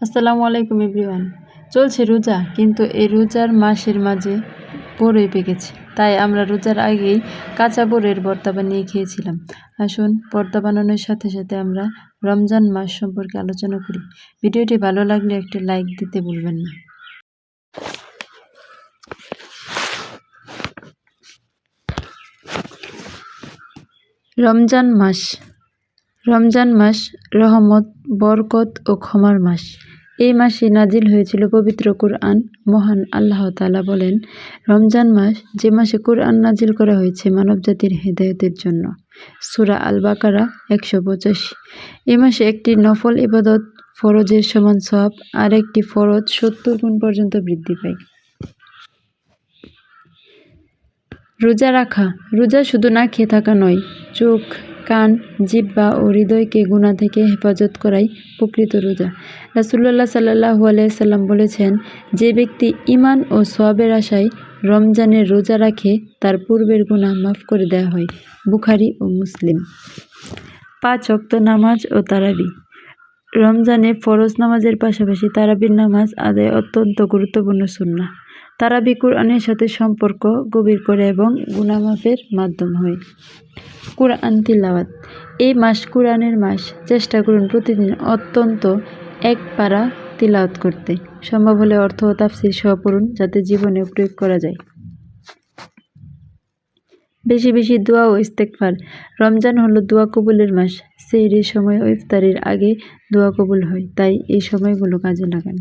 আসসালামু আলাইকুম এভরিওয়ান। চলছে রোজা, কিন্তু এই রোজার মাসের মাঝে বড়ই পেকেছে, তাই আমরা রোজার আগেই কাঁচা বড়ের ভর্তা বানিয়ে খেয়েছিলাম। আসুন ভর্তা বানানোর সাথে সাথে আমরা রমজান মাস সম্পর্কে আলোচনা করি। ভিডিওটি ভালো লাগলে একটা লাইক দিতে ভুলবেন না। রমজান মাস রহমত, বরকত ও ক্ষমার মাস। এই মাসে নাজিল হয়েছিল পবিত্র কুরআন। মহান আল্লাহ তাআলা বলেন, রমজান মাস যে মাসে কুরআন নাজিল করা হয়েছে মানবজাতির হেদায়েতের জন্য। সূরা আল বাকারা 185। এই মাসে একটি নফল ইবাদত ফরজের সমান সওয়াব, আর একটি ফরজ 70 গুণ পর্যন্ত বৃদ্ধি পায়। রোজা রাখা। রোজা শুধু না খেয়ে থাকা নয়, চোখ, কান, জিহ্বা ও হৃদয়কে গুনাহ থেকে হেফাজত করাই প্রকৃত রোজা। রাসূলুল্লাহ সাল্লাল্লাহু আলাইহি সাল্লাম বলেছেন, যে ব্যক্তি ঈমান ও সওয়াবের আশায় রমজানের রোজা রাখে তার পূর্বের গুনাহ মাফ করে দেওয়া হয়। বুখারী ও মুসলিম। 5 ওয়াক্ত নামাজ ও তারাবি। রমজানে ফরজ নামাজের পাশাপাশি তারাবির নামাজ আদায় অত্যন্ত গুরুত্বপূর্ণ সুন্নাহ। তারাবি কুরআনের সাথে সম্পর্ক গভীর করে এবং গুনাহ মাফের মাধ্যম হয়। কুরআন তিলাওয়াত। এই মাস কুরআনের মাস। চেষ্টা করুন প্রতিদিন অন্তত 1 পারা তিলাওয়াত করতে। সম্ভব হলে অর্থ ও তাফসীর সহ পড়ুন, যাতে জীবনে প্রয়োগ করা যায়। বেশি বেশি দোয়া ও ইস্তেগফার। রমজান হলো দোয়া কবুলের মাস। সেহরির সময় ও ইফতারের আগে দোয়া কবুল হয়, তাই এই সময়গুলো কাজে লাগান।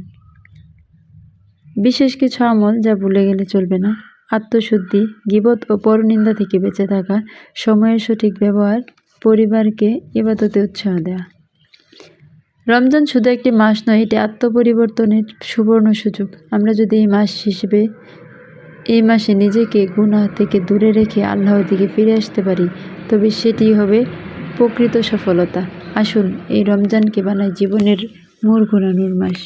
বিশেষ কিছু আমল যা ভুলে গেলে চলবে না: আত্মশুদ্ধি, গীবত ও পরনিন্দা থেকে বেঁচে থাকা, সময়ের সঠিক ব্যবহার, পরিবারকে ইবাদতে উৎসাহ দেওয়া। রমজান শুধু একটি মাস নয়, এটি আত্মপরিবর্তনের সুবর্ণ সুযোগ। আমরা যদি এই মাসে নিজেকে গুনাহ থেকে দূরে রেখে আল্লাহর দিকে ফিরে আসতে পারি, তবে সেটিই হবে প্রকৃত সফলতা। আসুন এই রমজানকে বানাই জীবনের মোড় ঘোরানোর মাস।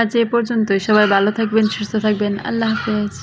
আজ এ পর্যন্তই। সবাই ভালো থাকবেন, সুস্থ থাকবেন। আল্লাহ হাফেজ।